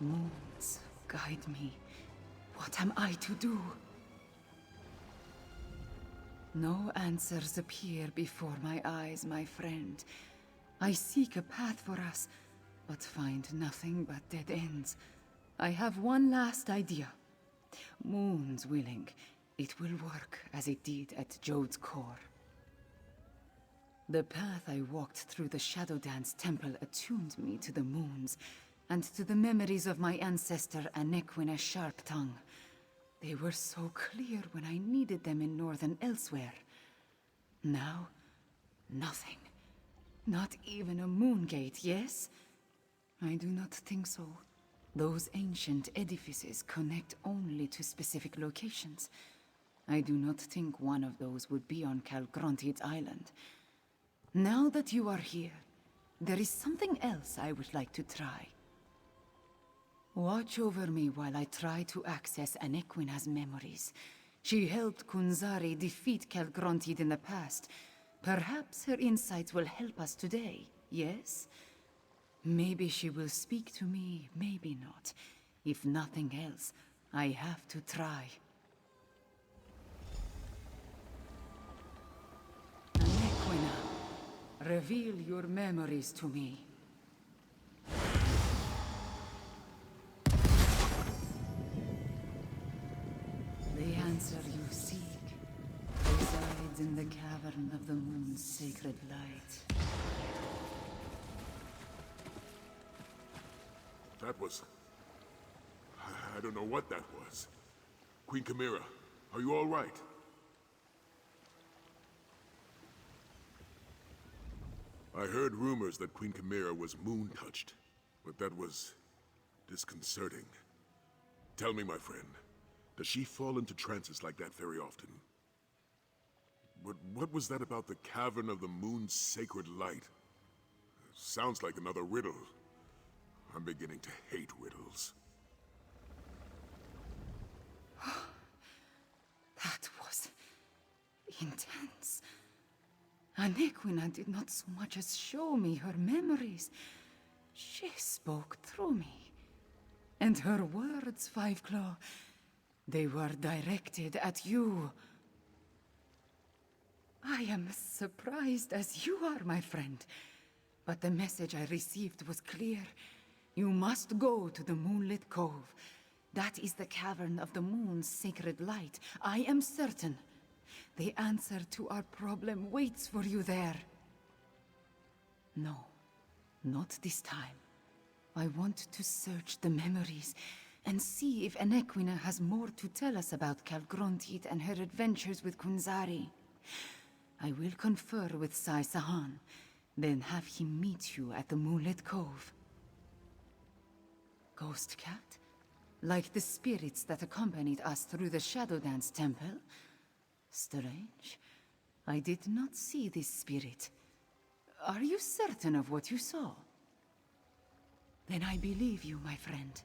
Moons, guide me. What am I to do? No answers appear before my eyes, my friend. I seek a path for us, but find nothing but dead ends. I have one last idea. Moons willing, it will work as it did at Jode's core. The path I walked through the Shadow Dance Temple attuned me to the moons, and to the memories of my ancestor Anequina's sharp tongue. They were so clear when I needed them in northern Elsweyr. Now, nothing. Not even a moon gate, yes? I do not think so. Those ancient edifices connect only to specific locations. I do not think one of those would be on Kaalgrontiid's island. Now that you are here, there is something else I would like to try. Watch over me while I try to access Anequina's memories. She helped Kunzari defeat Kaalgrontiid in the past. Perhaps her insights will help us today, yes? Maybe she will speak to me, maybe not. If nothing else, I have to try. Anequina, reveal your memories to me. The answer you seek resides in the cavern of the moon's sacred light. That was... I don't know what that was. Queen Chimera, are you all right? I heard rumors that Queen Chimera was moon-touched, but that was... disconcerting. Tell me, my friend, does she fall into trances like that very often? But what was that about the cavern of the moon's sacred light? Sounds like another riddle. I'm beginning to hate riddles. That was... intense. Anequina did not so much as show me her memories. She spoke through me. And her words, Fiveclaw, they were directed at you. I am as surprised as you are, my friend. But the message I received was clear. You must go to the Moonlit Cove. That is the cavern of the moon's sacred light. I am certain. The answer to our problem waits for you there. No, not this time. I want to search the memories and see if Anequina has more to tell us about Kaalgrontiid and her adventures with Kunzari. I will confer with Sai Sahan, then have him meet you at the Moonlit Cove. Ghost Cat? Like the spirits that accompanied us through the Shadow Dance Temple? Strange. I did not see this spirit. Are you certain of what you saw? Then I believe you, my friend.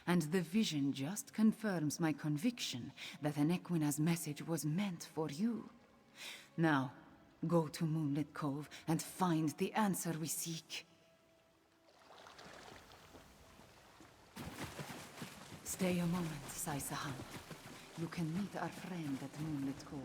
And the vision just confirms my conviction that Anequina's message was meant for you. Now, go to Moonlit Cove and find the answer we seek. Stay a moment, Sai Sahan. You can meet our friend at Moonlit Cove.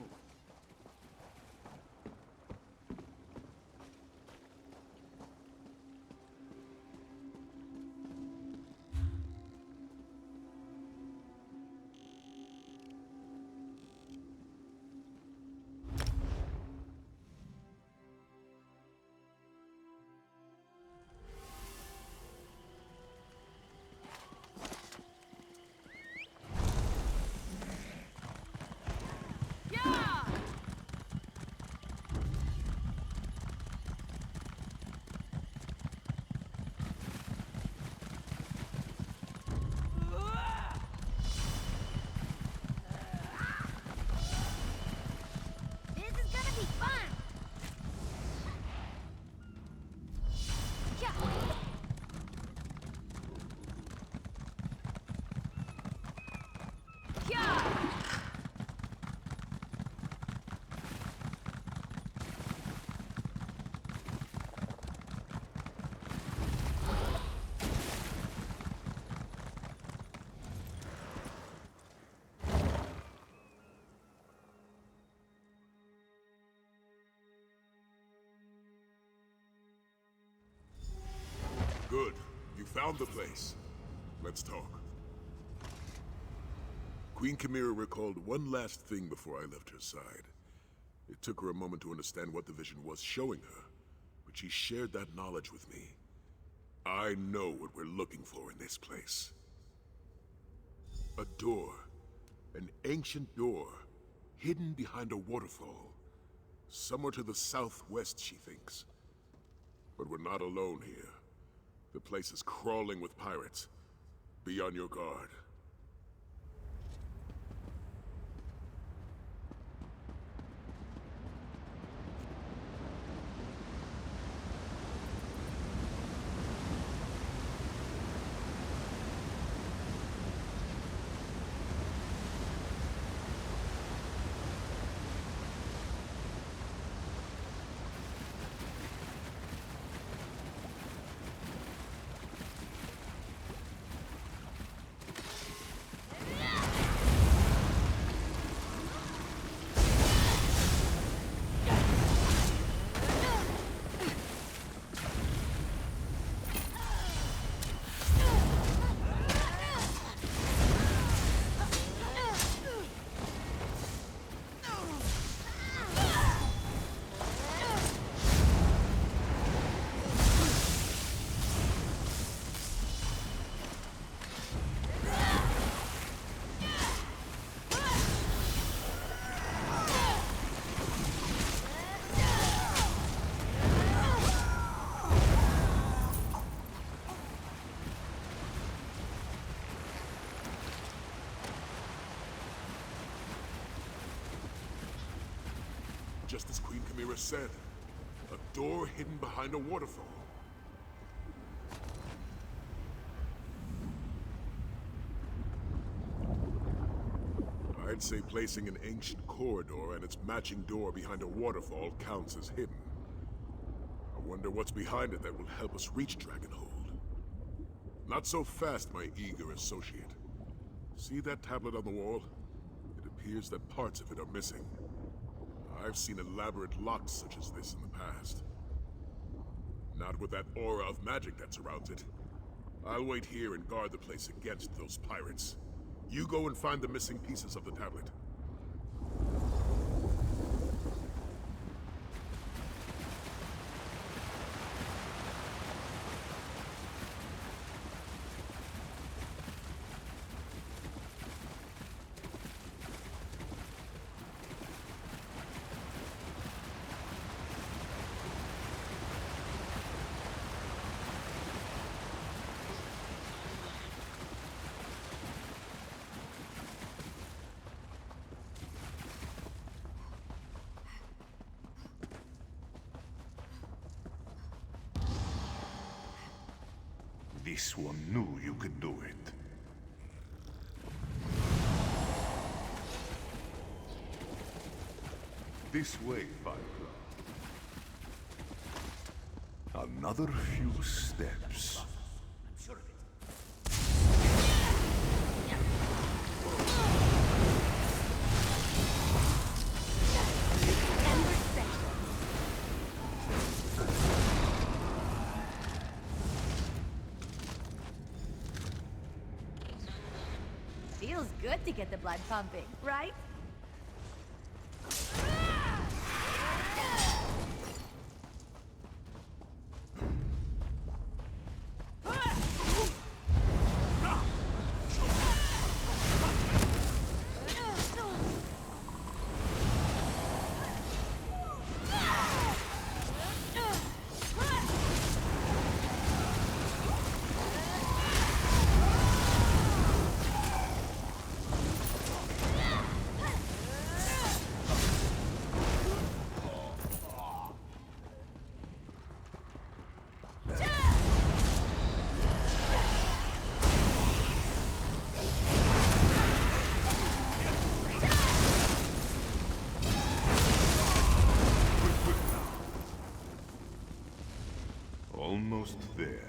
Yeah! Found the place. Let's talk. Queen Chimera recalled one last thing before I left her side. It took her a moment to understand what the vision was showing her, but she shared that knowledge with me. I know what we're looking for in this place. A door. An ancient door, hidden behind a waterfall. Somewhere to the southwest, she thinks. But we're not alone here. The place is crawling with pirates. Be on your guard. Just as Queen Chimera said, a door hidden behind a waterfall. I'd say placing an ancient corridor and its matching door behind a waterfall counts as hidden. I wonder what's behind it that will help us reach Dragonhold. Not so fast, my eager associate. See that tablet on the wall? It appears that parts of it are missing. I've seen elaborate locks such as this in the past. Not with that aura of magic that surrounds it. I'll wait here and guard the place against those pirates. You go and find the missing pieces of the tablet. This one knew you could do it. This way, Firefly. Another few steps. I'm sure of it. Feels good to get the blood pumping, right? Almost there.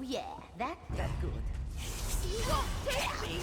yeah, that felt good. You won't take me!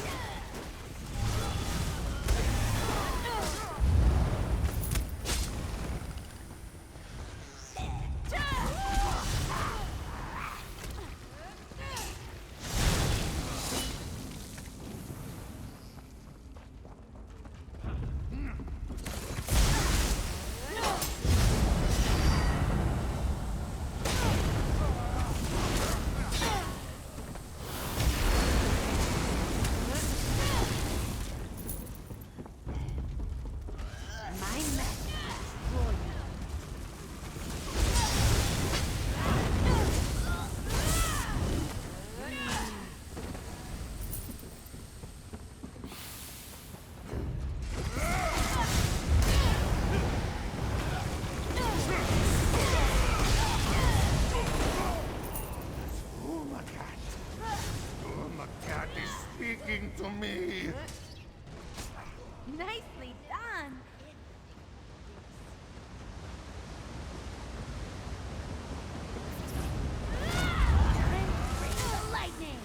Speaking to me. Nicely done! Bring the lightning!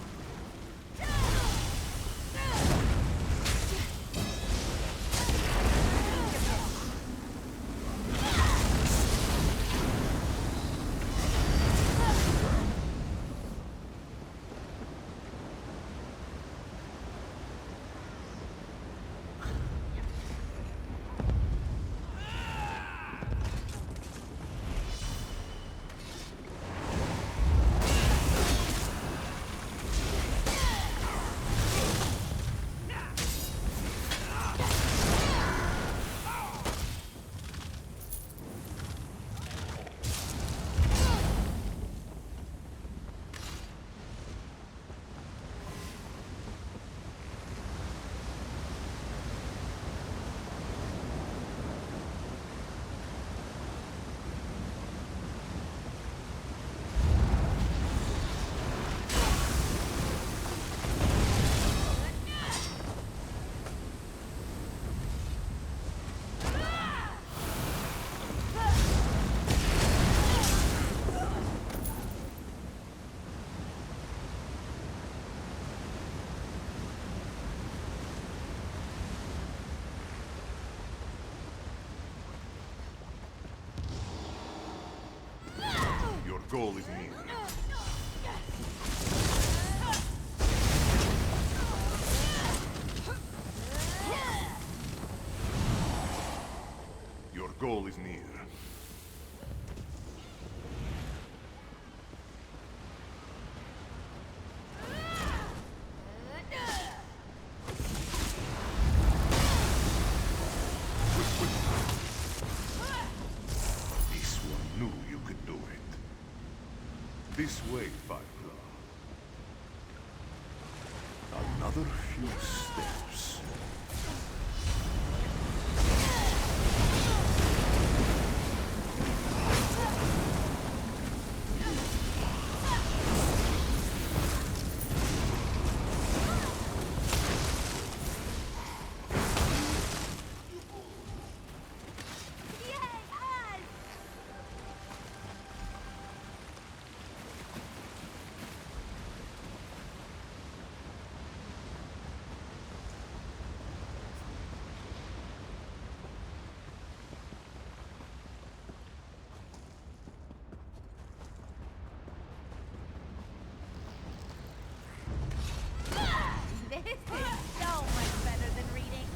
Your goal is near. Your goal is near. This one knew you could do it. This way, Firefly. Another few steps. Yay, us! This is so much better than reading.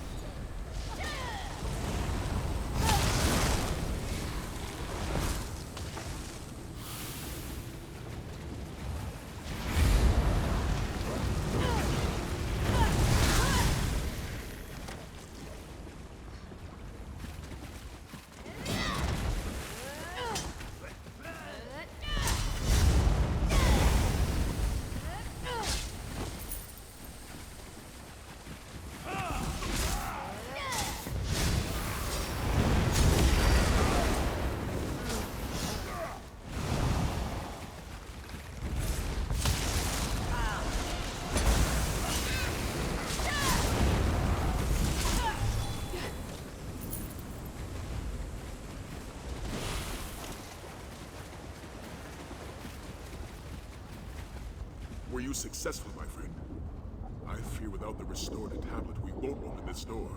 you successful, my friend? I fear without the restored tablet, we won't open this door.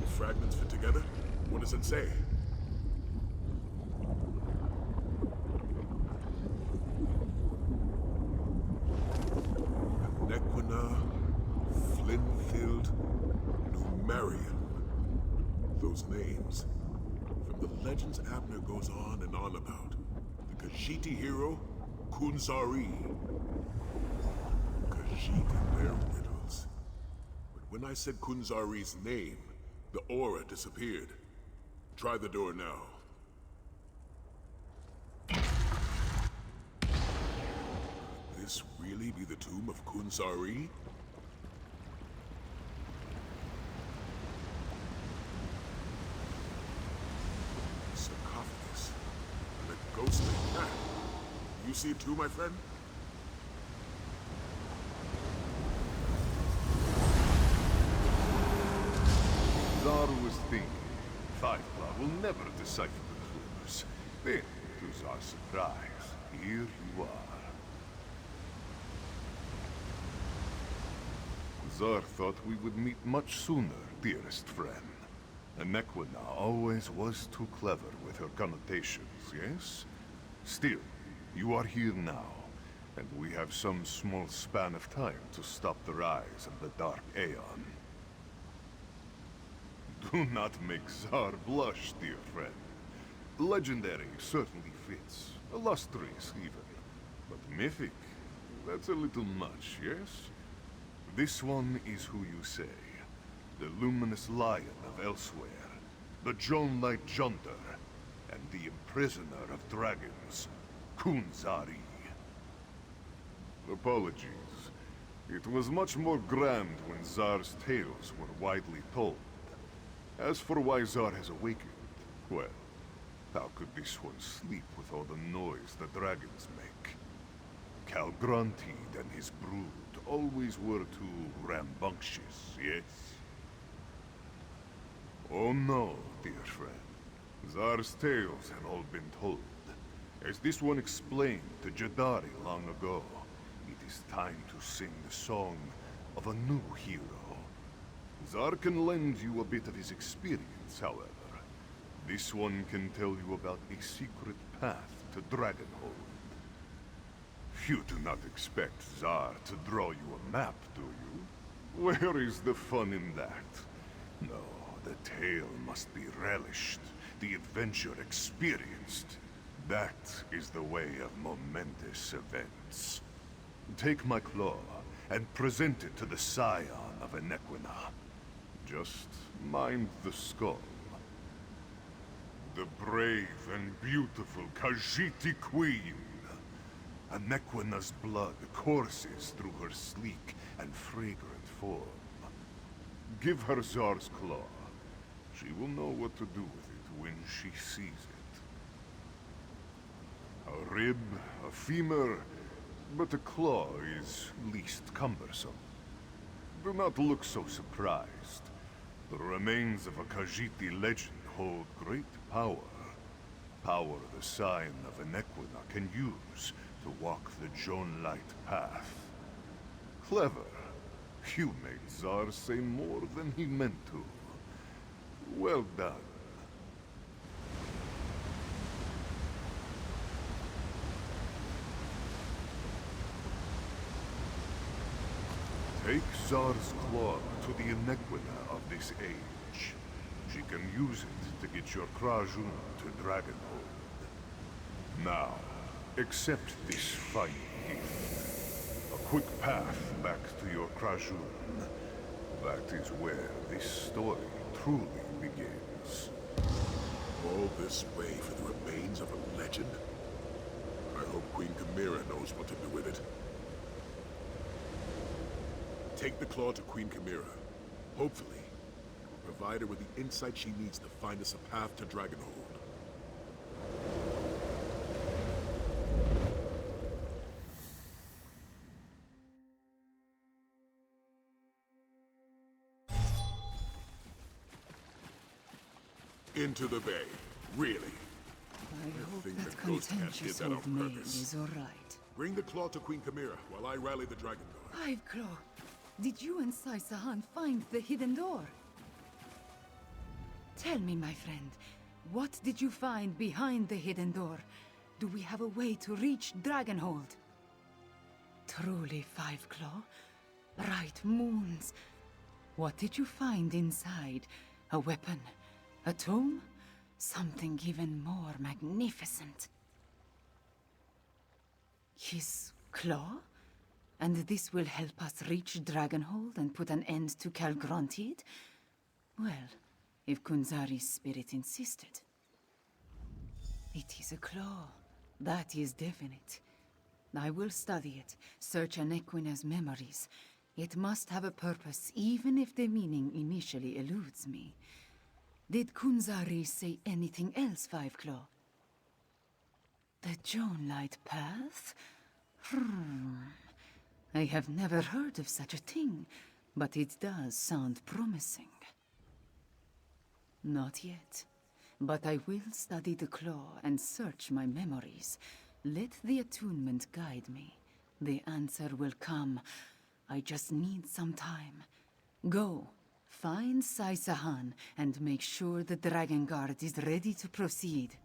The fragments fit together? What does it say? Nequina, Flinfield, Numerium. Those names. From the legends Abner goes on and on about. The Khajiiti hero, Kunzari. Khajiit and their riddles. But when I said Kunzari's name, the aura disappeared. Try the door now. Could this really be the tomb of Kunzari? Sarcophagus. And a ghostly cat. You see it too, my friend? Zar was thinking. Firefly will never decipher the clues. Then, to Zar's surprise, here you are. Zar thought we would meet much sooner, dearest friend. And Nequina always was too clever with her connotations, yes? Still, you are here now, and we have some small span of time to stop the rise of the Dark Aeon. Do not make Zar blush, dear friend. Legendary certainly fits. Illustrious, even. But mythic? That's a little much, yes? This one is who you say. The luminous lion of Elsweyr. The Jonelight Junter. And the imprisoner of dragons, Kunzari. Apologies. It was much more grand when Zar's tales were widely told. As for why Zar has awakened, well, how could this one sleep with all the noise the dragons make? Kaalgrontiid and his brood always were too rambunctious, yes? Oh no, dear friend. Zar's tales have all been told. As this one explained to Jadari long ago, it is time to sing the song of a new hero. Zar can lend you a bit of his experience, however. This one can tell you about a secret path to Dragonhold. You do not expect Zar to draw you a map, do you? Where is the fun in that? No, the tale must be relished, the adventure experienced. That is the way of momentous events. Take my claw and present it to the scion of Nequina. Just mind the skull. The brave and beautiful Khajiiti queen. Nequina's blood courses through her sleek and fragrant form. Give her Zar's claw. She will know what to do with it when she sees it. A rib, a femur, but a claw is least cumbersome. Do not look so surprised. The remains of a Khajiiti legend hold great power. Power the scion of Nequina can use to walk the Jonelight path. Clever. You made Zar say more than he meant to. Well done. Take Zar's claw to the Nequina of this age. She can use it to get your Krajun to Dragonhold. Now, accept this fine gift. A quick path back to your Krajun. That is where this story truly begins. All this way for the remains of a legend? I hope Queen Chimera knows what to do with it. Take the claw to Queen Chimera. Hopefully, provide her with the insight she needs to find us a path to Dragonhold. Into the bay. Really? I hope think that the ghost cat did contentious that on old maid purpose. is all right. Bring the claw to Queen Chimera while I rally the Dragon Guard. Five Claw, did you and Saisahan find the hidden door? Tell me, my friend, what did you find behind the hidden door? Do we have a way to reach Dragonhold? Truly, Five Claw? Bright moons. What did you find inside? A weapon? A tome? Something even more magnificent. His claw? And this will help us reach Dragonhold and put an end to Kaalgrontiid? Well, if Kunzari's spirit insisted. It is a claw. That is definite. I will study it, search Anequina's memories. It must have a purpose, even if the meaning initially eludes me. Did Kunzari say anything else, Five Claw? The Jonelight Path? I have never heard of such a thing, but it does sound promising. Not yet, but I will study the claw and search my memories. Let the attunement guide me. The answer will come. I just need some time. Go, find Saisahan and make sure the Dragon Guard is ready to proceed.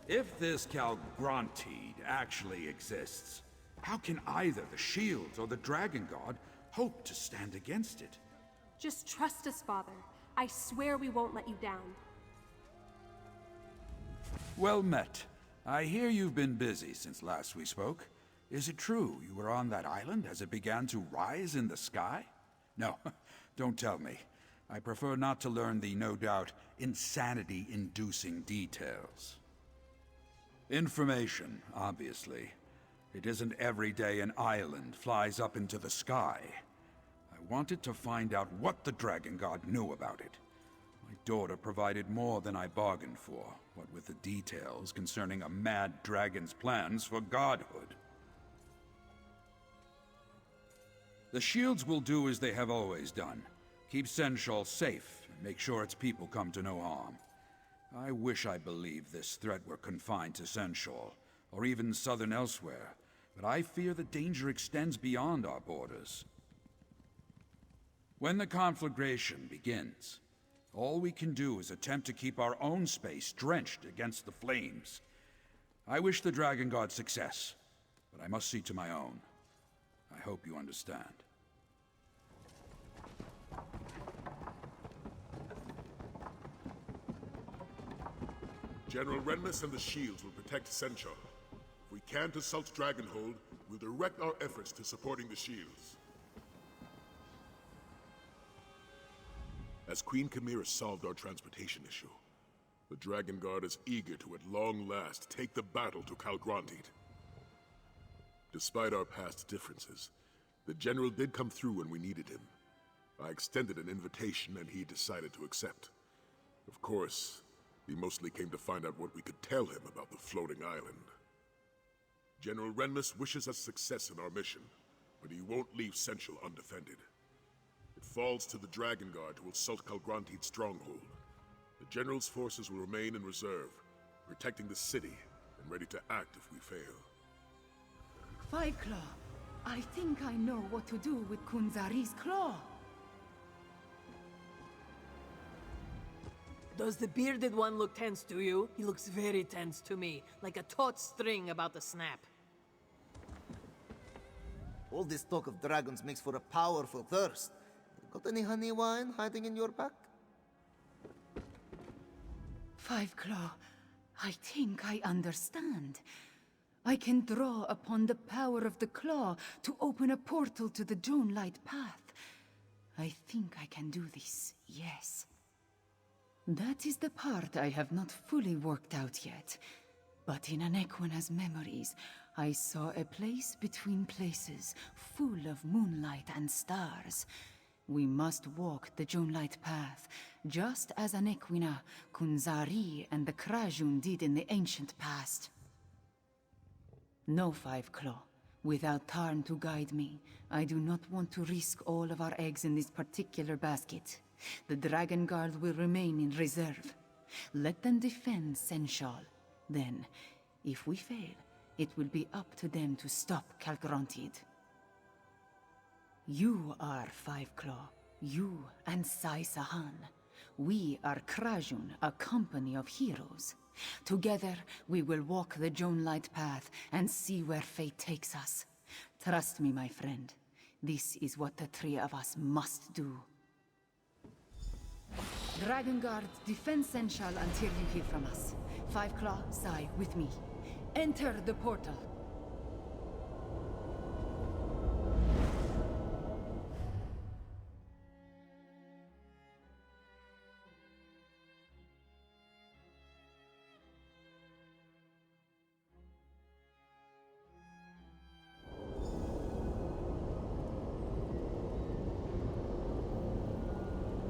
If this Kaalgrontiid actually exists, how can either the shields or the Dragon Guard hope to stand against it? Just trust us, Father. I swear we won't let you down. Well met. I hear you've been busy since last we spoke. Is it true you were on that island as it began to rise in the sky? No, don't tell me. I prefer not to learn the, no doubt, insanity-inducing details. Information, obviously. It isn't every day an island flies up into the sky. I wanted to find out what the Dragon God knew about it. My daughter provided more than I bargained for, what with the details concerning a mad dragon's plans for godhood. The shields will do as they have always done. Keep Senshal safe and make sure its people come to no harm. I wish I believed this threat were confined to Senshal, or even southern Elsweyr, but I fear the danger extends beyond our borders. When the conflagration begins, all we can do is attempt to keep our own space drenched against the flames. I wish the Dragon God success, but I must see to my own. I hope you understand. General Renmus and the shields will protect Senchal. If we can't assault Dragonhold, we'll direct our efforts to supporting the shields. As Queen Chimera solved our transportation issue, the Dragon Guard is eager to at long last take the battle to Kaalgrontiid. Despite our past differences, the General did come through when we needed him. I extended an invitation and he decided to accept. Of course, he mostly came to find out what we could tell him about the floating island. General Renmus wishes us success in our mission, but he won't leave Senshal undefended. It falls to the Dragon Guard to assault Kaalgrontiid's stronghold. The General's forces will remain in reserve, protecting the city and ready to act if we fail. Five Claw, I think I know what to do with Kunzari's claw. Does the bearded one look tense to you? He looks very tense to me, like a taut string about to snap. All this talk of dragons makes for a powerful thirst. Got any honey wine hiding in your pack? Five Claw, I think I understand. I can draw upon the power of the claw to open a portal to the Jonelight Path. I think I can do this, yes. That is the part I have not fully worked out yet. But in Anequina's memories, I saw a place between places, full of moonlight and stars. We must walk the Jonelight Path, just as Anequina, Kunzari, and the Krajun did in the ancient past. No, Five Claw. Without Tarn to guide me, I do not want to risk all of our eggs in this particular basket. The Dragon Guard will remain in reserve. Let them defend Senshal. Then, if we fail, it will be up to them to stop Kaalgrontiid. You are Five Claw. You and Sai Sahan. We are Krajun, a company of heroes. Together, we will walk the Jonelight path and see where fate takes us. Trust me, my friend. This is what the three of us must do. Dragon Guard, defend Senshal until you hear from us. Five Claw, Sai, with me. Enter the portal.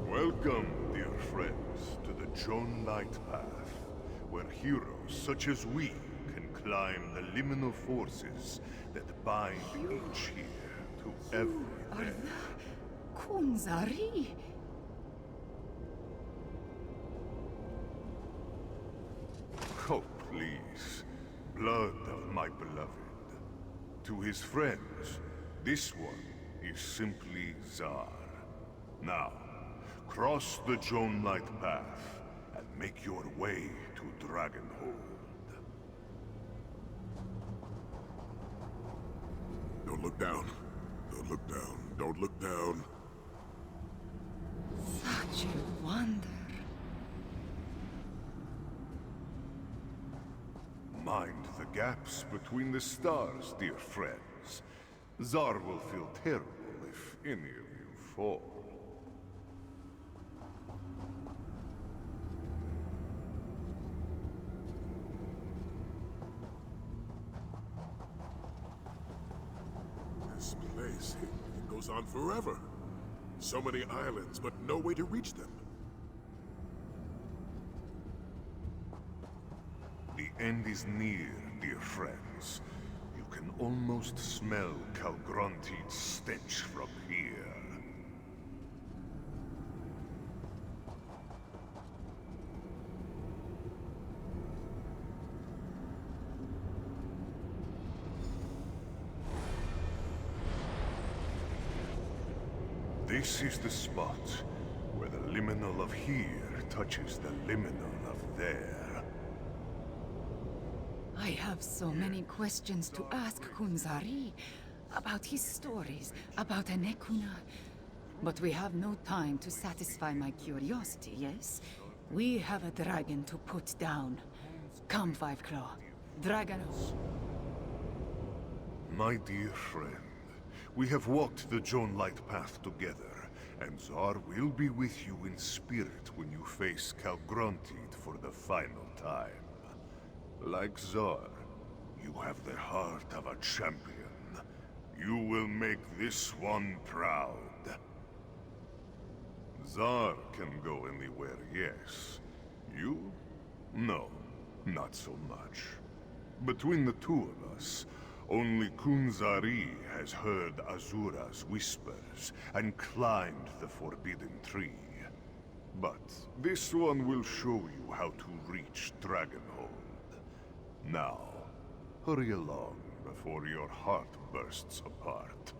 Welcome, dear friends, to the Jonelight Path, where heroes such as we can climb the liminal forces that bind each here to every there. Kunzari? Oh, please. Blood of my beloved. To his friends, this one is simply Zar. Now, cross the Jonelight path and make your way to Dragonhold. Don't look down. Don't look down. Don't look down. Such a wonder. Mind the gaps between the stars, dear friends. Zar will feel terrible if any of you fall. This place, it goes on forever. So many islands, but no way to reach them. The end is near, dear friends. You can almost smell Kaalgrontiid's stench from here. This is the spot where the liminal of here touches the liminal of there. I have so many questions to ask Kunzari. About his stories, about Anekuna. But we have no time to satisfy my curiosity, yes? We have a dragon to put down. Come, Five Claw. Dragonos. My dear friend, we have walked the Jonelight path together, and Zar will be with you in spirit when you face Kaalgrontiid for the final time. Like Zar, you have the heart of a champion. You will make this one proud. Zar can go anywhere, yes. You? No, not so much. Between the two of us, only Kunzari has heard Azura's whispers and climbed the forbidden tree. But this one will show you how to reach Dragonhold. Now, hurry along before your heart bursts apart.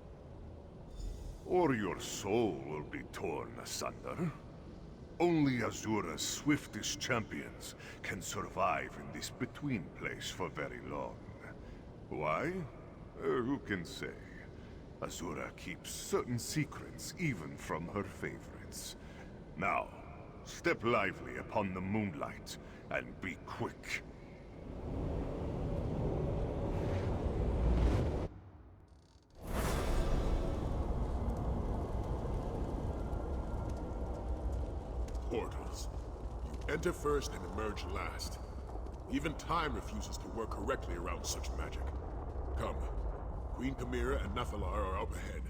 Or your soul will be torn asunder. Only Azura's swiftest champions can survive in this between place for very long. Why? Who can say? Azura keeps certain secrets even from her favorites. Now, step lively upon the moonlight, and be quick. Portals. You enter first and emerge last. Even time refuses to work correctly around such magic. Come. Queen Chimera and Nephilar are up ahead.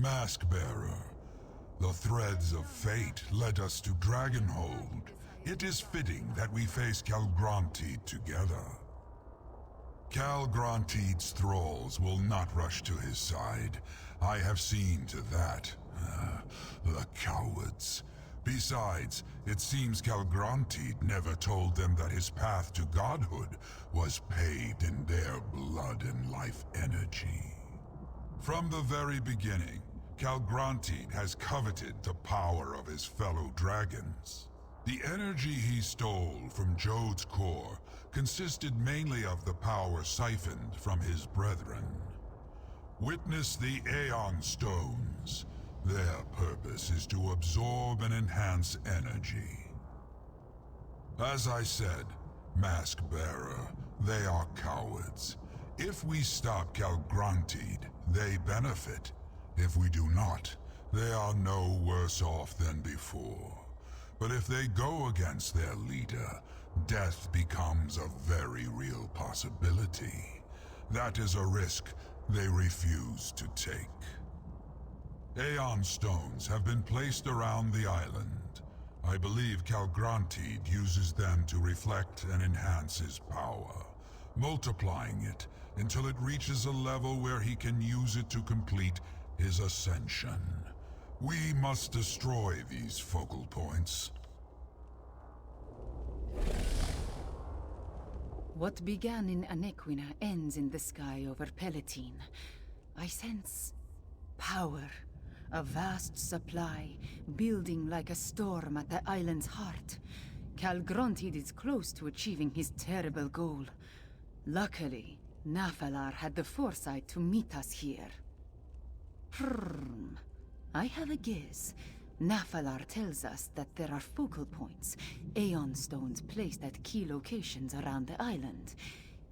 Mask-bearer, the threads of fate led us to Dragonhold. It is fitting that we face Kaalgrontiid together. Kaalgrontiid's thralls will not rush to his side. I have seen to that. The cowards. Besides, it seems Kaalgrontiid never told them that his path to godhood was paved in their blood and life energy. From the very beginning, Kaalgrontiid has coveted the power of his fellow dragons. The energy he stole from Jode's core consisted mainly of the power siphoned from his brethren. Witness the Aeon Stones. Their purpose is to absorb and enhance energy. As I said, Mask-bearer, they are cowards. If we stop Kaalgrontiid, they benefit. If we do not, they are no worse off than before. But if they go against their leader, death becomes a very real possibility. That is a risk they refuse to take. Aeon Stones have been placed around the island. I believe Kaalgrontiid uses them to reflect and enhance his power, multiplying it until it reaches a level where he can use it to complete his ascension. We must destroy these focal points. What began in Anequina ends in the sky over Palatine. I sense power, a vast supply, building like a storm at the island's heart. Kaalgrontiid is close to achieving his terrible goal. Luckily, Nafalar had the foresight to meet us here. I have a guess. Nafalar tells us that there are focal points, Aeon Stones placed at key locations around the island.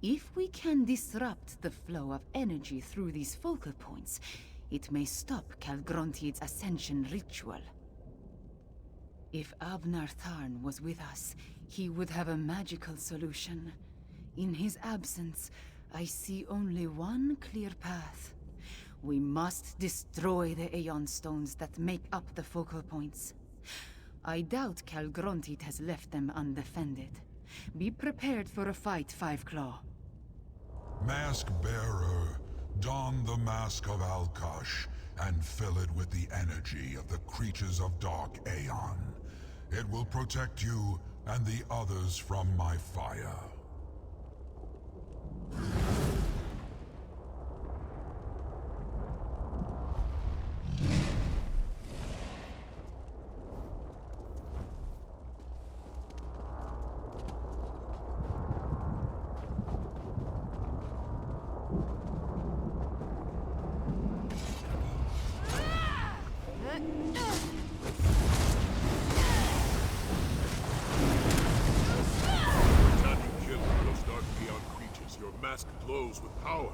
If we can disrupt the flow of energy through these focal points, it may stop Kaalgrontiid's ascension ritual. If Abnar Tharn was with us, he would have a magical solution. In his absence, I see only one clear path. We must destroy the Aeon Stones that make up the focal points. I doubt Kaalgrontiid has left them undefended. Be prepared for a fight, Fiveclaw. Mask-bearer, don the mask of Alkash and fill it with the energy of the creatures of Dark Aeon. It will protect you and the others from my fire. Glows with power.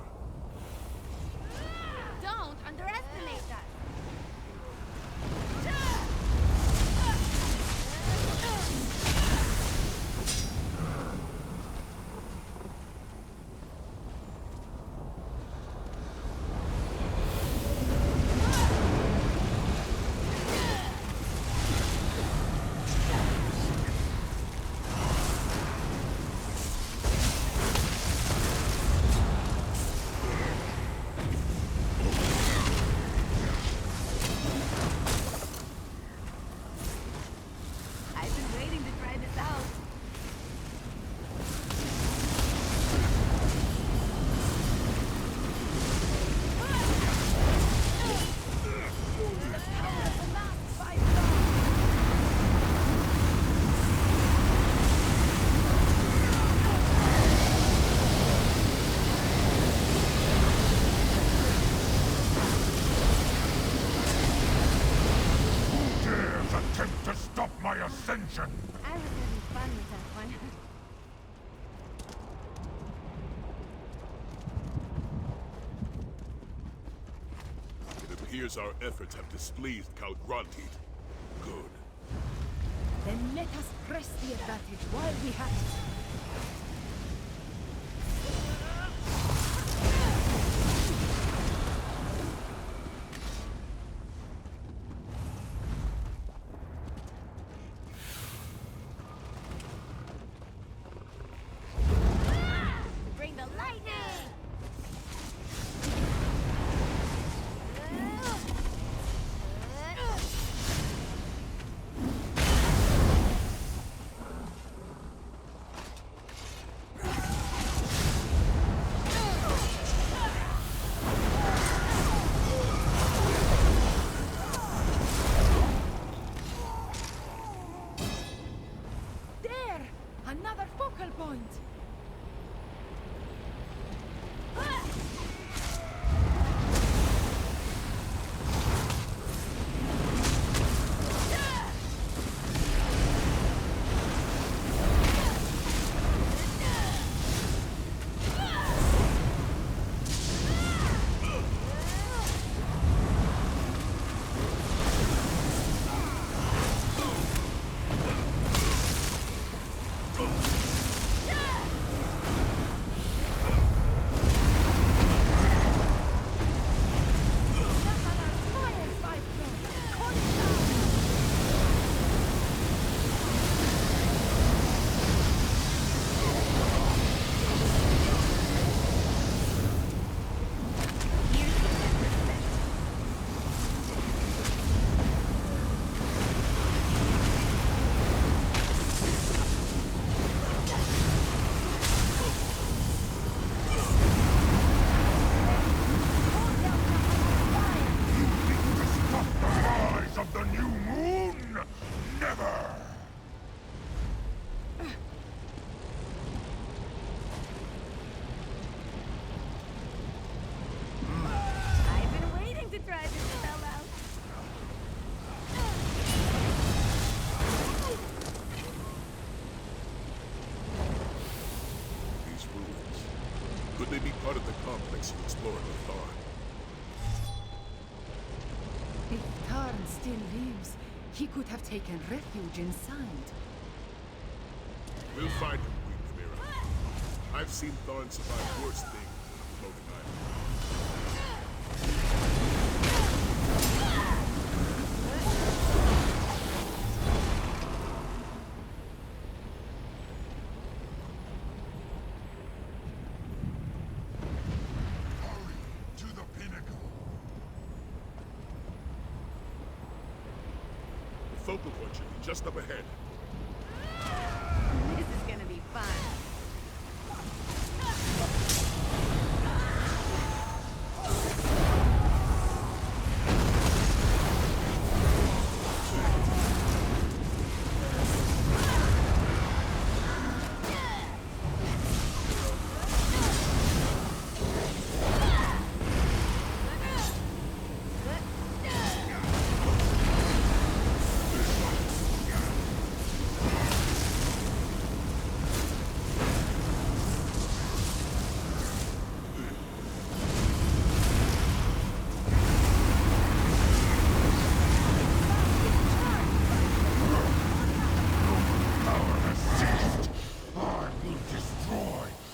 Don't underestimate us. Ascension! I was having fun with that one. It appears our efforts have displeased Kaalgrontiid. Good. Then let us press the advantage while we have it. point. Could they be part of the complex you explored with Thorn? If Tarn still lives, he could have taken refuge inside. We'll find him, Queen Chimera. I've seen Thorn survive worse things than a floating island. To the pinnacle. The focal point should be just up ahead. This is gonna be fun.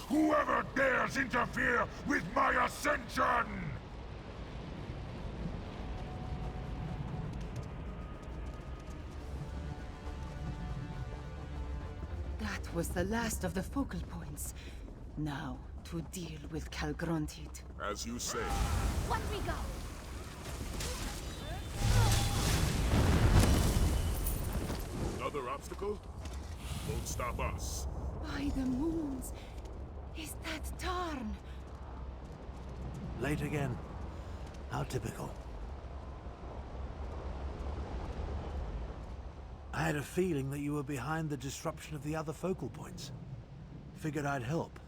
Whoever dares interfere with my ascension! That was the last of the focal points. Now, to deal with Kaalgrontiid. As you say. What we go? Another obstacle? Won't stop us. By the moons! Is that Tarn? Late again. How typical. I had a feeling that you were behind the disruption of the other focal points. Figured I'd help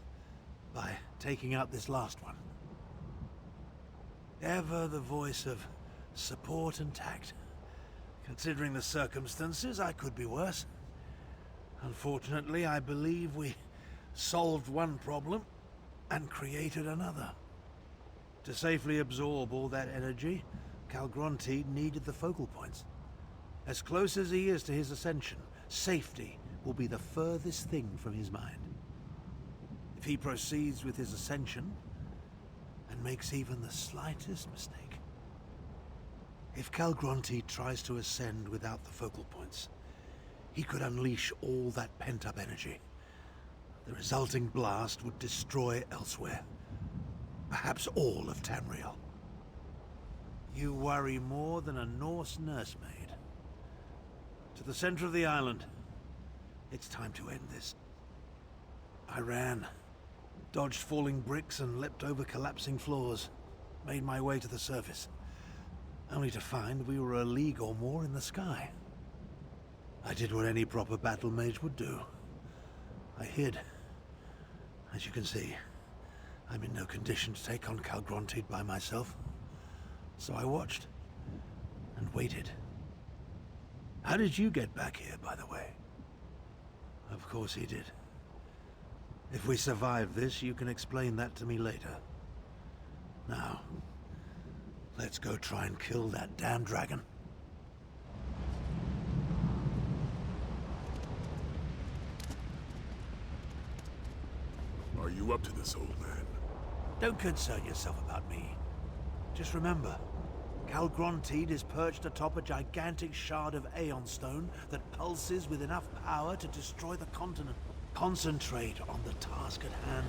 by taking out this last one. Ever the voice of support and tact. Considering the circumstances, I could be worse. Unfortunately, I believe we solved one problem and created another. To safely absorb all that energy, Kaalgrontiid needed the focal points. As close as he is to his ascension, safety will be the furthest thing from his mind. If he proceeds with his ascension and makes even the slightest mistake. If Kaalgrontiid tries to ascend without the focal points, he could unleash all that pent-up energy. The resulting blast would destroy Elsweyr. Perhaps all of Tamriel. You worry more than a Norse nursemaid. To the center of the island. It's time to end this. I ran, dodged falling bricks and leapt over collapsing floors. Made my way to the surface. Only to find we were a league or more in the sky. I did what any proper battle mage would do. I hid, As you can see, I'm in no condition to take on Kaalgrontiid by myself. So I watched and waited. How did you get back here, by the way? Of course he did. If we survive this, you can explain that to me later. Now, let's go try and kill that damn dragon. Are you up to this, old man? Don't concern yourself about me. Just remember, Kaalgrontiid is perched atop a gigantic shard of Aeon Stone that pulses with enough power to destroy the continent. Concentrate on the task at hand.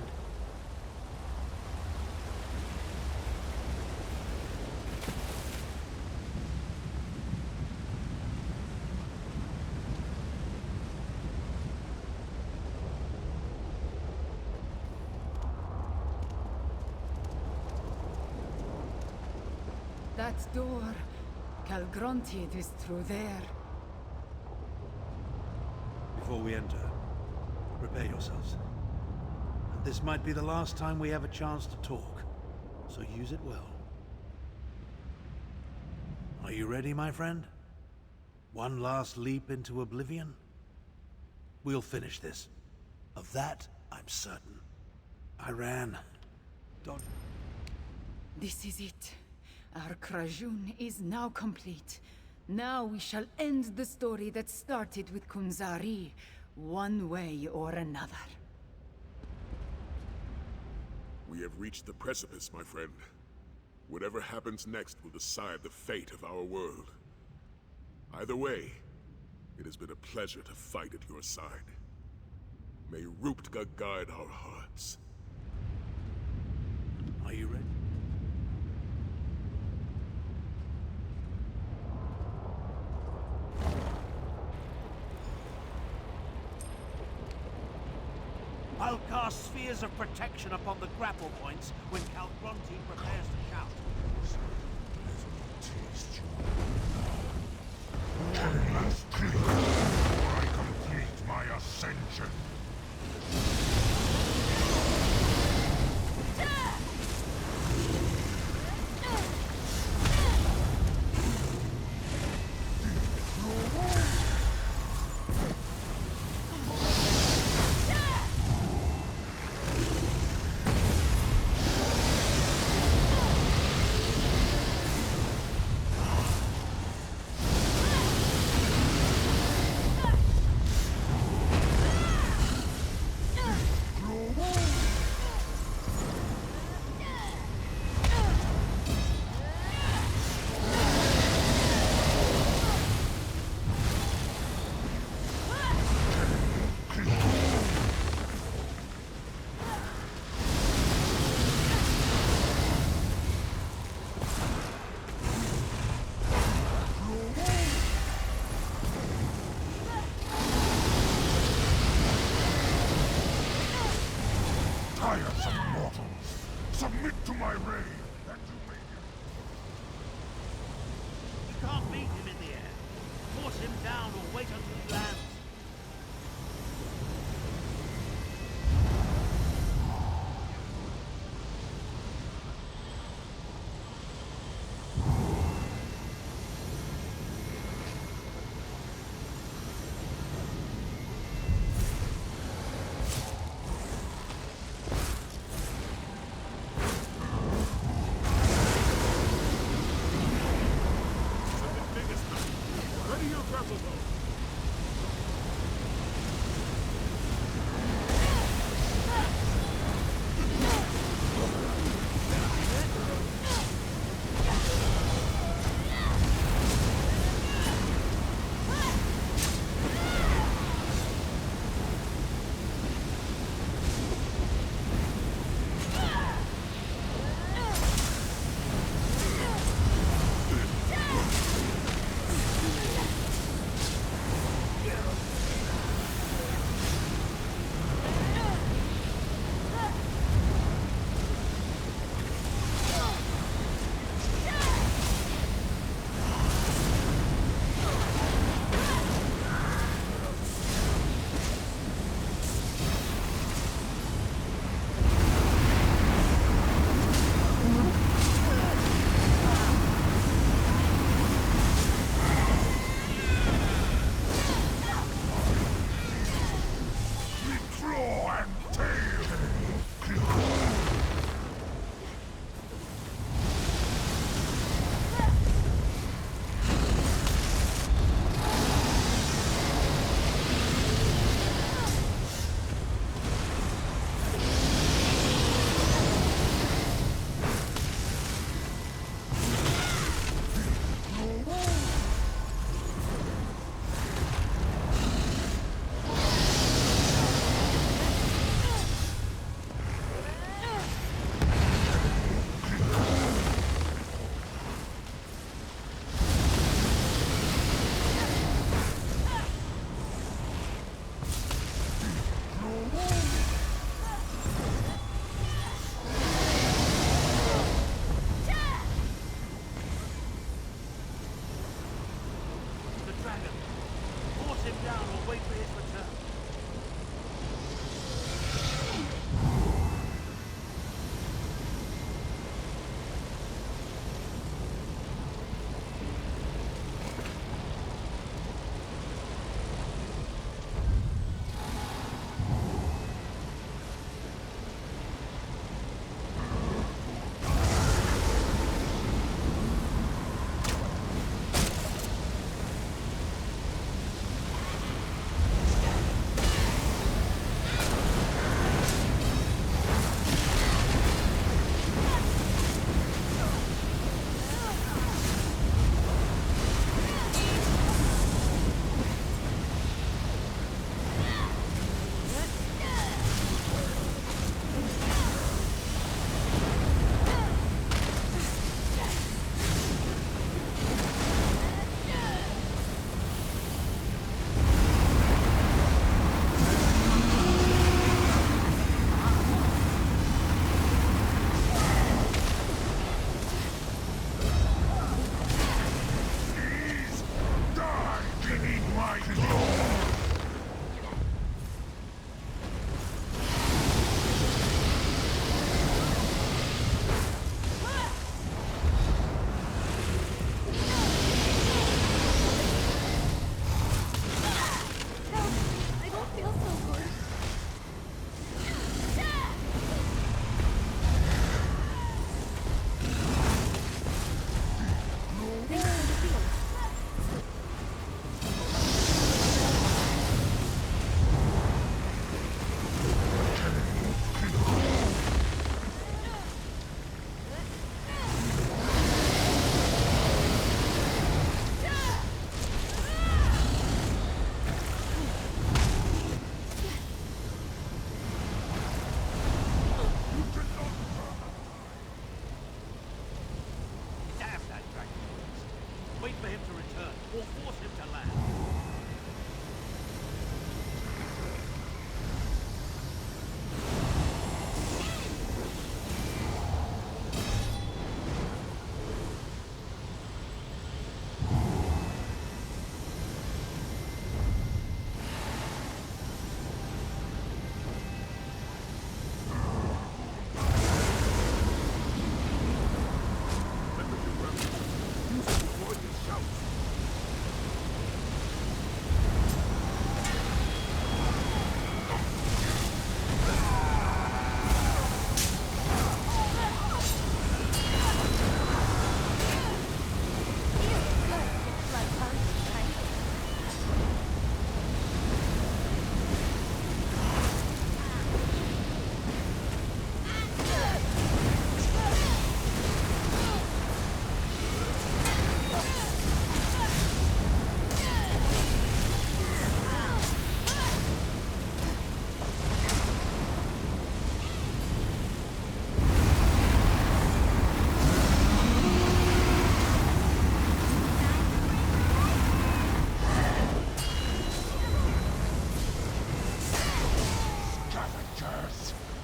That door. Kaalgrontiid is through there. Before we enter, prepare yourselves. And this might be the last time we have a chance to talk, so use it well. Are you ready, my friend? One last leap into oblivion? We'll finish this. Of that, I'm certain. I ran. This is it. Our Krajun is now complete. Now we shall end the story that started with Kunzari, one way or another. We have reached the precipice, my friend. Whatever happens next will decide the fate of our world. Either way, it has been a pleasure to fight at your side. May Ruptka guide our hearts. Are you ready? I'll cast spheres of protection upon the grapple points when Kaalgrontiid prepares to shout. One last drink before I complete my ascension. Tiresome mortals! Submit to my reign, that you may... You can't beat him in the air. Force him down or wait until he lands.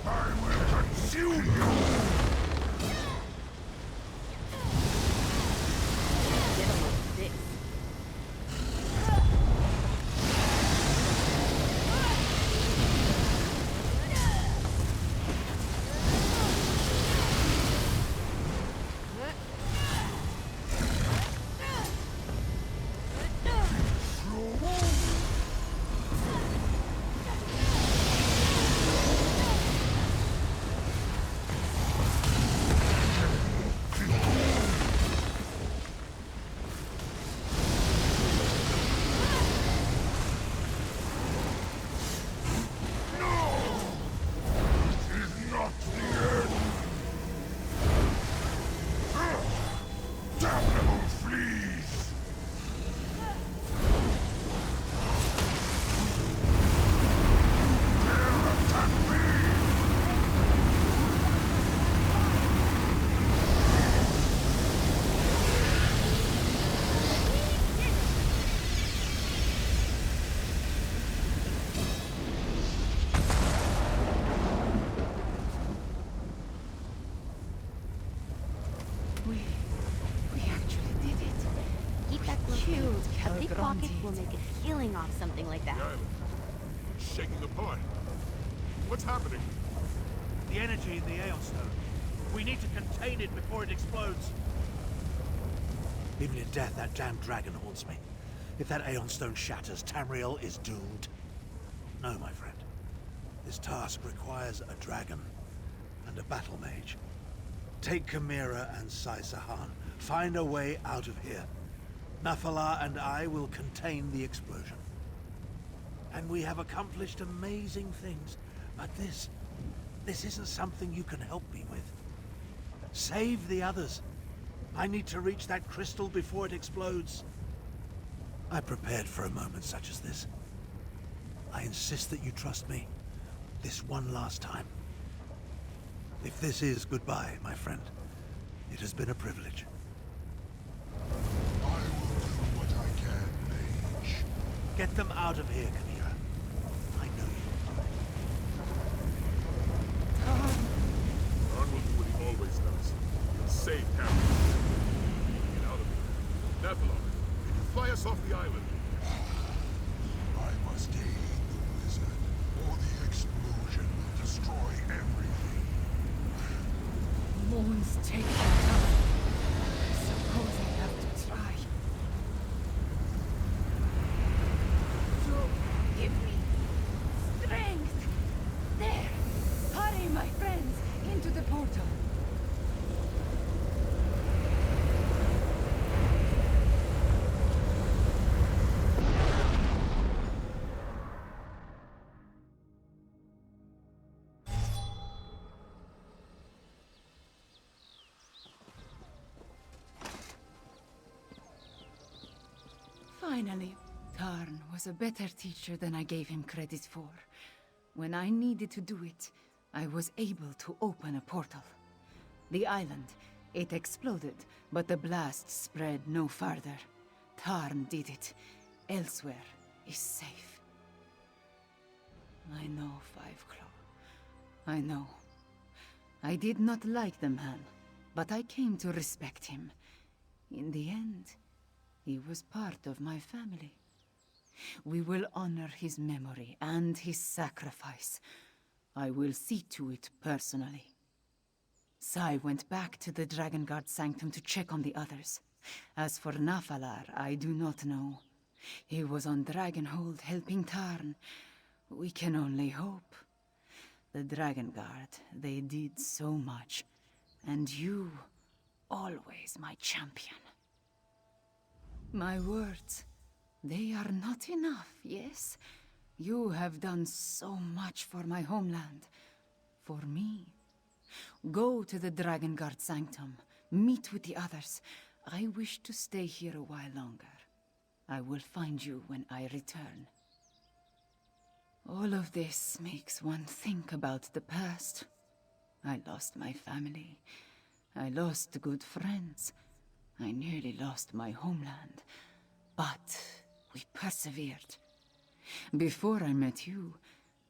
I will consume you! Get a load of this. Damnable fleas! Dare attack me! We actually did it. Keep that close. Killed A pickpocket will Kaalgrontiid. make a killing off something like that. The island. It's shaking apart. What's happening? The energy in the Aeon Stone. We need to contain it before it explodes. Even in death, that damned dragon haunts me. If that Aeon Stone shatters, Tamriel is doomed. No, my friend. This task requires a dragon and a battle mage. Take Chimera and Sai-Sahan. Find a way out of here. Nafalar and I will contain the explosion. And we have accomplished amazing things. But this isn't something you can help me with. Save the others. I need to reach that crystal before it explodes. I prepared for a moment such as this. I insist that you trust me. This one last time. If this is goodbye, my friend, it has been a privilege. I will do what I can, mage. Get them out of here, Chimera. I know you will do it. Ron will do what he always does. He'll save Harry. Get out of here. Nephilim, can you fly us off the island? I must aid the wizard, or the explosion will destroy everything. Moons take their time. Suppose I have to try. So, give me strength. There. Hurry, my friends, into the portal. Finally, Tarn was a better teacher than I gave him credit for. When I needed to do it, I was able to open a portal. The island, it exploded, but the blast spread no farther. Tarn did it. Elsweyr is safe. I know, Five Claw. I know. I did not like the man, but I came to respect him. In the end, he was part of my family. We will honor his memory and his sacrifice. I will see to it personally. Sai went back to the Dragon Guard Sanctum to check on the others. As for Nafalar, I do not know. He was on Dragonhold helping Tarn. We can only hope. The Dragon Guard, they did so much. And you, always my champion. My words, they are not enough, yes? You have done so much for my homeland. For me. Go to the Dragon Guard Sanctum. Meet with the others. I wish to stay here a while longer. I will find you when I return. All of this makes one think about the past. I lost my family. I lost good friends. I nearly lost my homeland. But we persevered. Before I met you,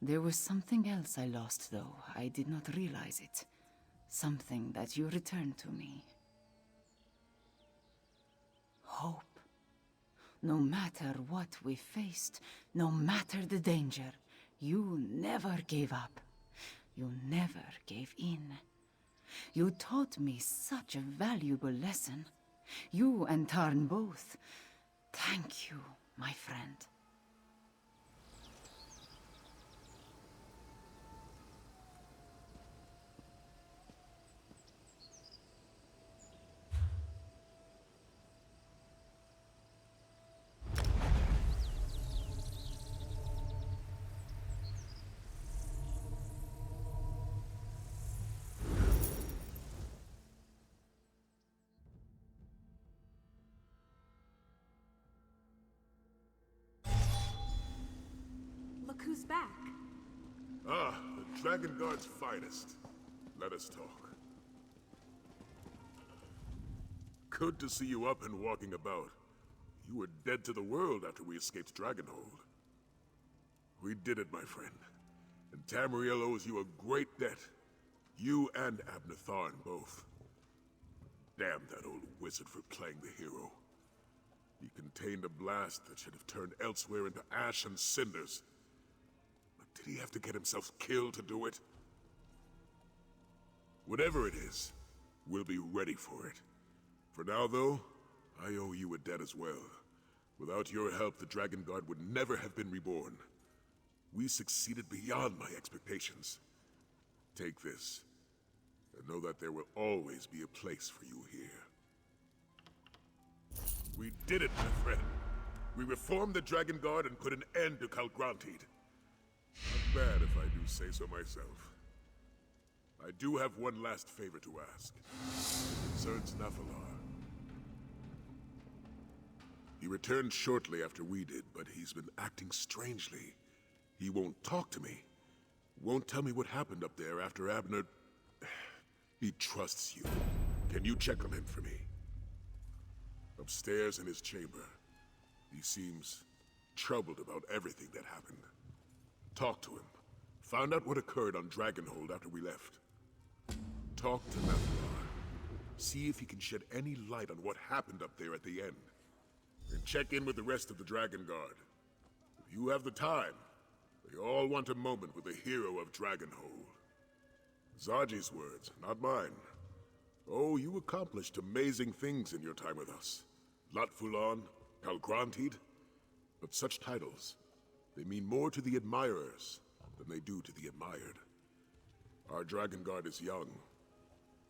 There was something else I lost, though. I did not realize it. Something that you returned to me. Hope. No matter what we faced, no matter the danger, you never gave up. You never gave in. You taught me such a valuable lesson. You and Tarn both. Thank you, my friend. Look who's back. Ah, the Dragon Guard's finest. Let us talk. Good to see you up and walking about. You were dead to the world after we escaped Dragonhold. We did it, my friend. And Tamriel owes you a great debt. You and Abner Tharn both. Damn that old wizard for playing the hero. He contained a blast that should have turned Elsweyr into ash and cinders. But did he have to get himself killed to do it? Whatever it is, we'll be ready for it. For now, though, I owe you a debt as well. Without your help, the Dragon Guard would never have been reborn. We succeeded beyond my expectations. Take this, and know that there will always be a place for you here. We did it, my friend. We reformed the Dragon Guard and put an end to Kaalgrontiid. Not bad if I do say so myself. I do have one last favor to ask. It concerns Nafalar. He returned shortly after we did, but he's been acting strangely. He won't talk to me. Won't tell me what happened up there after Abner... He trusts you. Can you check on him for me? Upstairs in his chamber. He seems troubled about everything that happened. Talk to him. Find out what occurred on Dragonhold after we left. Talk to Nafalar. See if he can shed any light on what happened up there at the end. And check in with the rest of the Dragon Guard. If you have the time, they all want a moment with the hero of Dragonhold. Zaji's words, not mine. Oh, you accomplished amazing things in your time with us. Latfulan, Kaalgrontiid. But such titles, they mean more to the admirers than they do to the admired. Our Dragon Guard is young.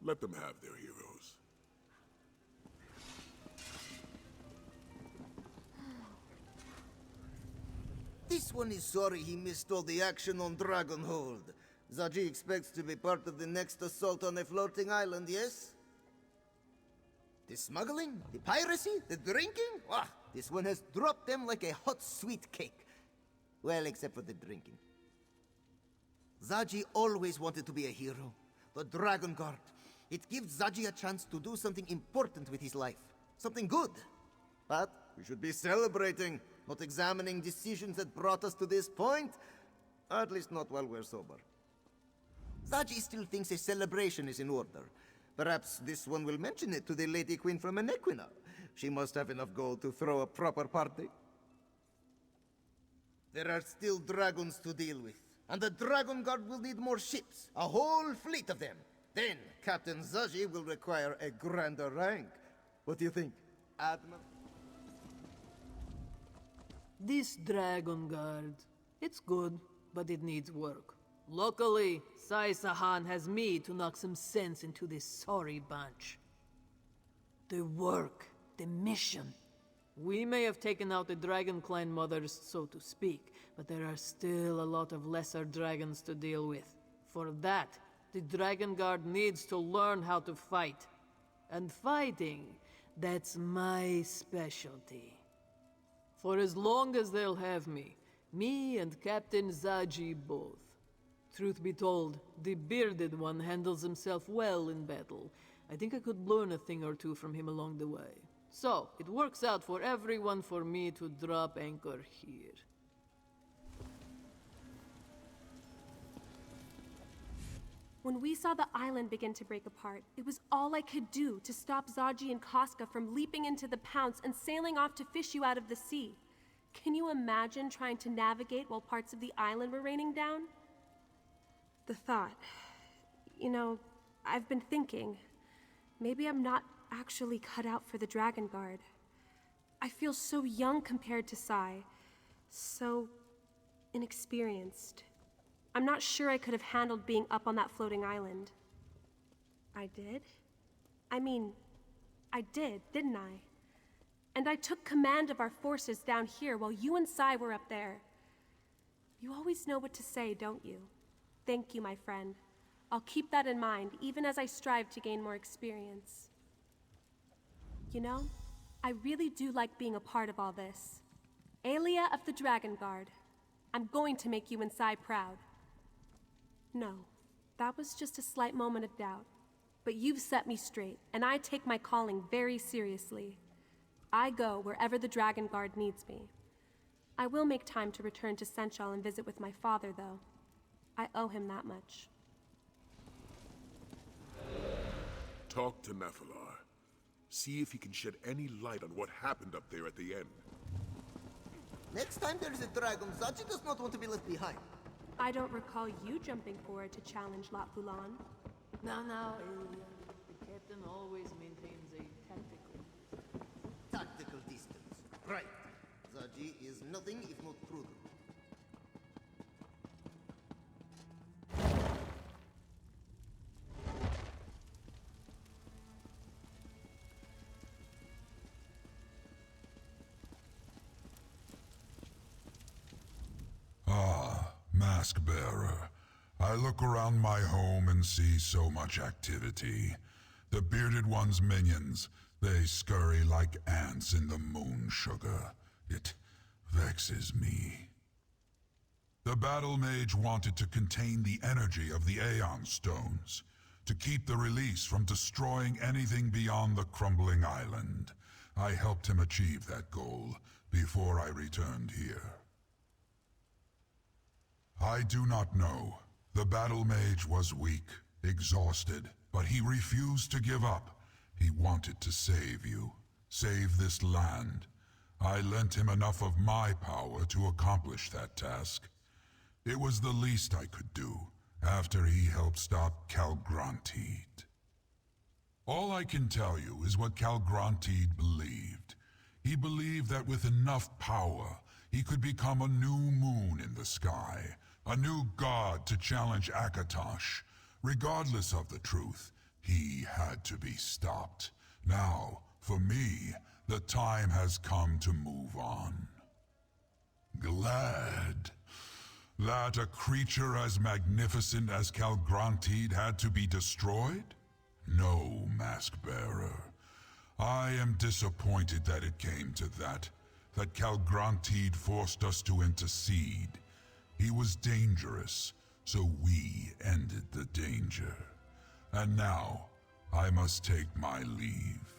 Let them have their heroes. This one is sorry he missed all the action on Dragonhold. Zaji expects to be part of the next assault on a floating island, yes? The smuggling, the piracy, the drinking? Ah, this one has dropped them like a hot sweet cake. Well, except for the drinking. Zaji always wanted to be a hero. The Dragon Guard. It gives Zaji a chance to do something important with his life. Something good. But we should be celebrating, not examining decisions that brought us to this point. At least not while we're sober. Zaji still thinks a celebration is in order. Perhaps this one will mention it to the Lady Queen from Enequina. She must have enough gold to throw a proper party. There are still dragons to deal with. And the Dragon Guard will need more ships. A whole fleet of them. Then Captain Zaji will require a grander rank. What do you think, Admiral? This Dragon Guard, it's good, but it needs work. Luckily, Sai Sahan has me to knock some sense into this sorry bunch. The work, the mission. We may have taken out the Dragon Clan mothers, so to speak, but there are still a lot of lesser dragons to deal with. For that, the Dragon Guard needs to learn how to fight. And fighting, that's my specialty. For as long as they'll have me and Captain Zaji both. Truth be told, the bearded one handles himself well in battle. I think I could learn a thing or two from him along the way. So, it works out for everyone for me to drop anchor here. When we saw the island begin to break apart, it was all I could do to stop Zaji and Casca from leaping into the pounce and sailing off to fish you out of the sea. Can you imagine trying to navigate while parts of the island were raining down? The thought... You know, I've been thinking... Maybe I'm not actually cut out for the Dragon Guard. I feel so young compared to Sai. So... inexperienced. I'm not sure I could have handled being up on that floating island. I did? I mean, I did, didn't I? And I took command of our forces down here while you and Sai were up there. You always know what to say, don't you? Thank you, my friend. I'll keep that in mind, even as I strive to gain more experience. You know, I really do like being a part of all this. Aelia of the Dragon Guard. I'm going to make you and Sai proud. No, that was just a slight moment of doubt. But you've set me straight, and I take my calling very seriously. I go wherever the Dragon Guard needs me. I will make time to return to Senchal and visit with my father, though. I owe him that much. Talk to Nephilar. See if he can shed any light on what happened up there at the end. Next time there's a dragon, Zaji does not want to be left behind. I don't recall you jumping forward to challenge Lat Bulan. Now, Aelia. The captain always maintains a Tactical distance. Right. Zaji is nothing if not prudent. Mask Bearer. I look around my home and see so much activity. The Bearded One's minions, they scurry like ants in the moon sugar. It vexes me. The Battle Mage wanted to contain the energy of the Aeon Stones, to keep the release from destroying anything beyond the crumbling island. I helped him achieve that goal before I returned here. I do not know. The Battle Mage was weak, exhausted, but he refused to give up. He wanted to save you, save this land. I lent him enough of my power to accomplish that task. It was the least I could do, after he helped stop Kaalgrontiid. All I can tell you is what Kaalgrontiid believed. He believed that with enough power, he could become a new moon in the sky, a new god to challenge Akatosh. Regardless of the truth, he had to be stopped. Now, for me, the time has come to move on. Glad that a creature as magnificent as Kaalgrontiid had to be destroyed? No, Mask-Bearer. I am disappointed that it came to that Kaalgrontiid forced us to intercede. He was dangerous, so we ended the danger. And now, I must take my leave.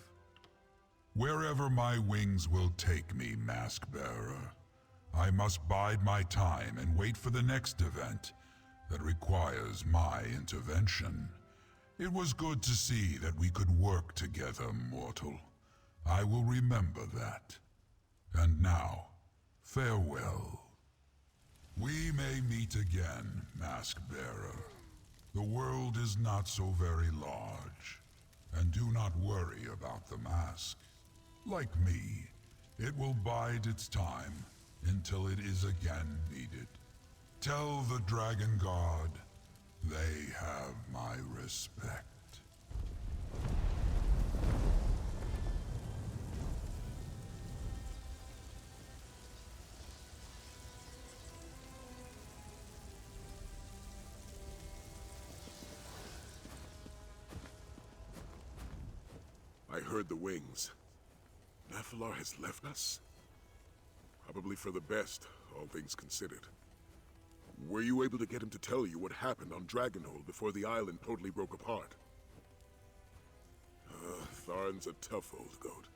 Wherever my wings will take me, Mask-Bearer, I must bide my time and wait for the next event that requires my intervention. It was good to see that we could work together, mortal. I will remember that. And now, farewell. We may meet again, Mask-Bearer. The world is not so very large, and do not worry about the mask. Like me, it will bide its time until it is again needed. Tell the Dragon Guard they have my respect. I heard the wings. Nephilar has left us? Probably for the best, all things considered. Were you able to get him to tell you what happened on Dragonhold before the island totally broke apart? Tharn's a tough old goat.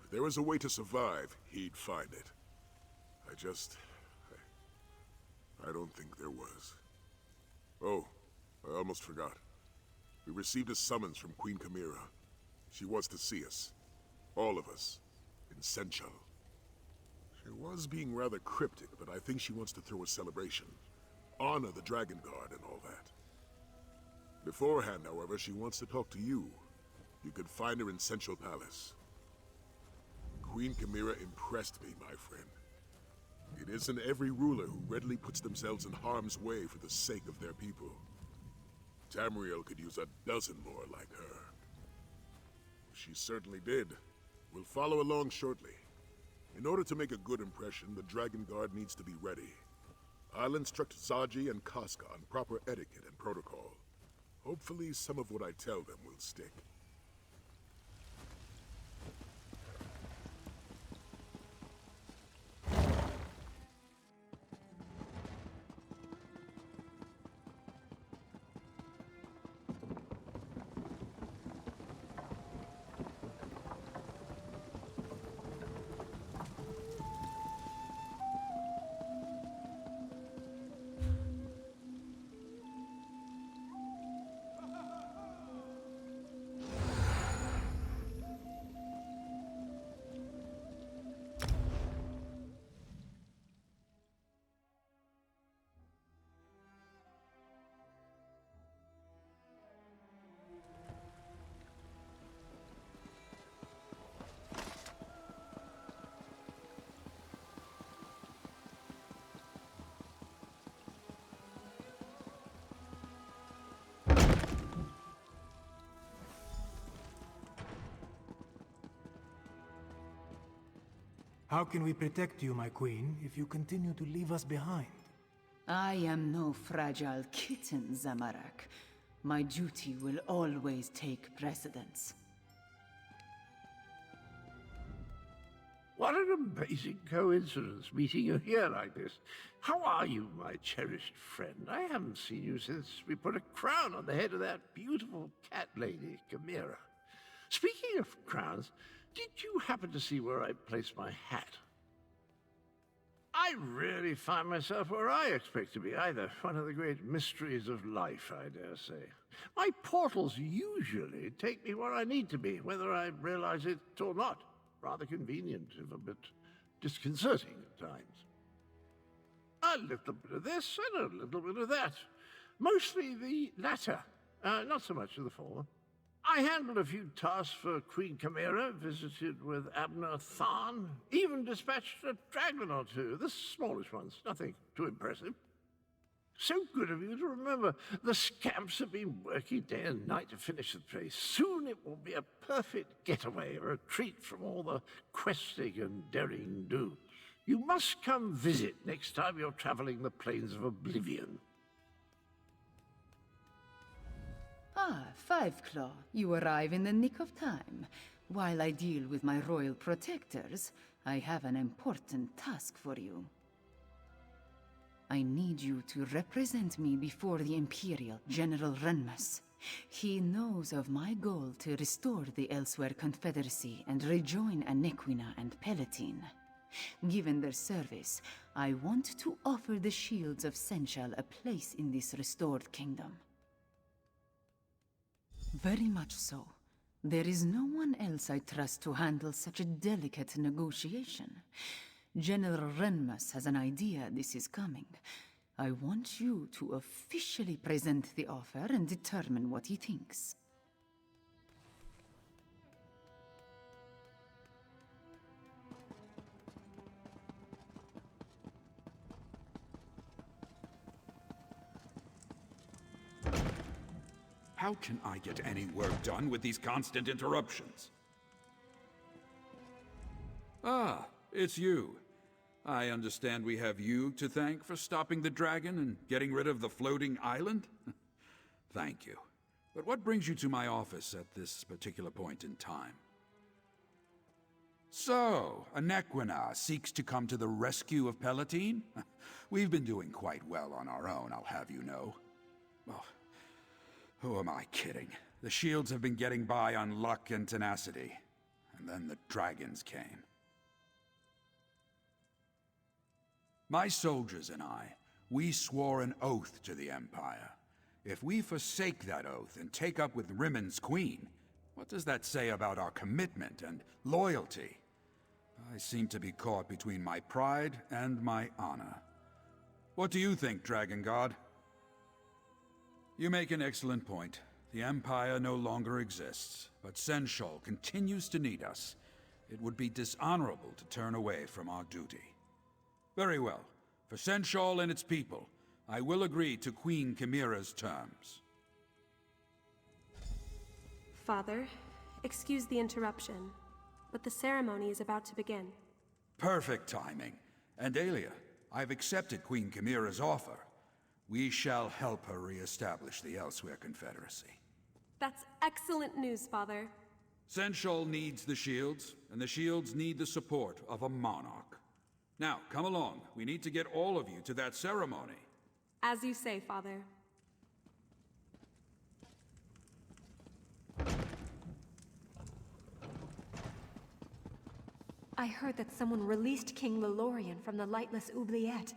If there was a way to survive, he'd find it. I don't think there was. Oh, I almost forgot. We received a summons from Queen Chimera. She wants to see us. All of us. In Senchal. She was being rather cryptic, but I think she wants to throw a celebration. Honor the Dragon Guard and all that. Beforehand, however, she wants to talk to you. You could find her in Senchal Palace. Queen Chimera impressed me, my friend. It isn't every ruler who readily puts themselves in harm's way for the sake of their people. Tamriel could use a dozen more like her. She certainly did. We'll follow along shortly. In order to make a good impression, the Dragon Guard needs to be ready. I'll instruct Zaji and Casca on proper etiquette and protocol. Hopefully some of what I tell them will stick. How can we protect you, my queen, if you continue to leave us behind? I am no fragile kitten, Zamarak. My duty will always take precedence. What an amazing coincidence, meeting you here like this. How are you, my cherished friend? I haven't seen you since we put a crown on the head of that beautiful cat lady, Chimera. Speaking of crowns, did you happen to see where I placed my hat? I really find myself where I expect to be, either one of the great mysteries of life, I dare say. My portals usually take me where I need to be, whether I realize it or not. Rather convenient, if a bit disconcerting at times. A little bit of this and a little bit of that. Mostly the latter, not so much of the former. I handled a few tasks for Queen Chimera, visited with Abner Tharn, even dispatched a dragon or two, the smallest ones, nothing too impressive. So good of you to remember. The scamps have been working day and night to finish the place. Soon it will be a perfect getaway, a retreat from all the questing and daring do. You must come visit next time you're traveling the plains of Oblivion. Ah, Fiveclaw, you arrive in the nick of time. While I deal with my royal protectors, I have an important task for you. I need you to represent me before the Imperial General Renmus. He knows of my goal to restore the Elsweyr Confederacy and rejoin Anequina and Palatine. Given their service, I want to offer the Shields of Senchal a place in this restored kingdom. Very much so. There is no one else I trust to handle such a delicate negotiation. General Renmus has an idea this is coming. I want you to officially present the offer and determine what he thinks. How can I get any work done with these constant interruptions? Ah, it's you. I understand we have you to thank for stopping the dragon and getting rid of the floating island? Thank you. But what brings you to my office at this particular point in time? So, Anequina seeks to come to the rescue of Palatine? We've been doing quite well on our own, I'll have you know. Well, who am I kidding? The shields have been getting by on luck and tenacity. And then the dragons came. My soldiers and I, we swore an oath to the Empire. If we forsake that oath and take up with Rimmond's queen, what does that say about our commitment and loyalty? I seem to be caught between my pride and my honor. What do you think, Dragon God? You make an excellent point. The Empire no longer exists, but Senshal continues to need us. It would be dishonorable to turn away from our duty. Very well. For Senshal and its people, I will agree to Queen Chimera's terms. Father, excuse the interruption, but the ceremony is about to begin. Perfect timing. And Aelia, I've accepted Queen Chimera's offer. We shall help her re-establish the Elsweyr Confederacy. That's excellent news, Father. Senshal needs the shields, and the shields need the support of a monarch. Now, come along. We need to get all of you to that ceremony. As you say, Father. I heard that someone released King Lelorian from the lightless oubliette.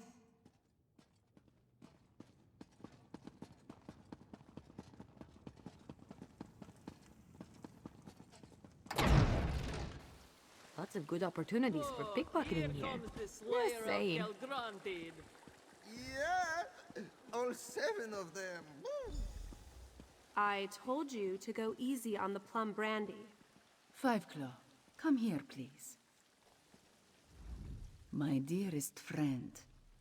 Lots of good opportunities for pickpocketing here. Just saying. Kaalgrontiid. Yeah, all 7 of them. Woo. I told you to go easy on the plum brandy. Five Claw, come here, please. My dearest friend,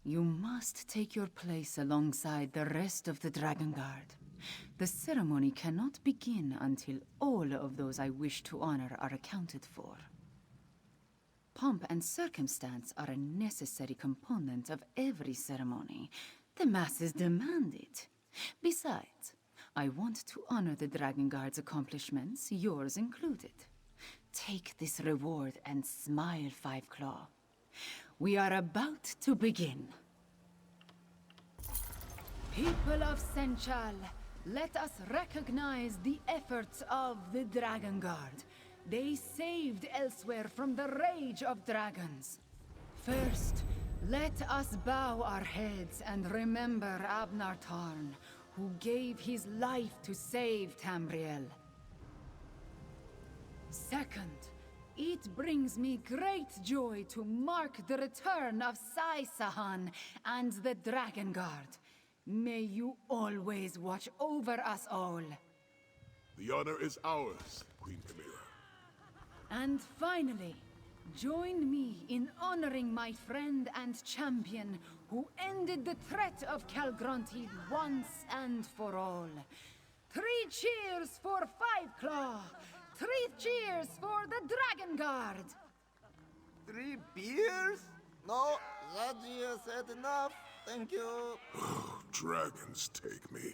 you must take your place alongside the rest of the Dragon Guard. The ceremony cannot begin until all of those I wish to honor are accounted for. Pomp and circumstance are a necessary component of every ceremony. The masses demand it. Besides, I want to honor the Dragon Guard's accomplishments, yours included. Take this reward and smile, Five Claw. We are about to begin. People of Senchal, let us recognize the efforts of the Dragon Guard. They saved Elsweyr from the rage of dragons. First, let us bow our heads and remember Abnar Tarn, who gave his life to save Tamriel. Second, it brings me great joy to mark the return of Sai Sahan and the Dragon Guard. May you always watch over us all. The honor is ours, Queen Chimera. And finally, join me in honoring my friend and champion who ended the threat of Kaalgrontiid once and for all. 3 cheers for Five Claw! 3 cheers for the Dragon Guard! 3 beers? No, Zadzia said enough. Thank you. Dragons take me.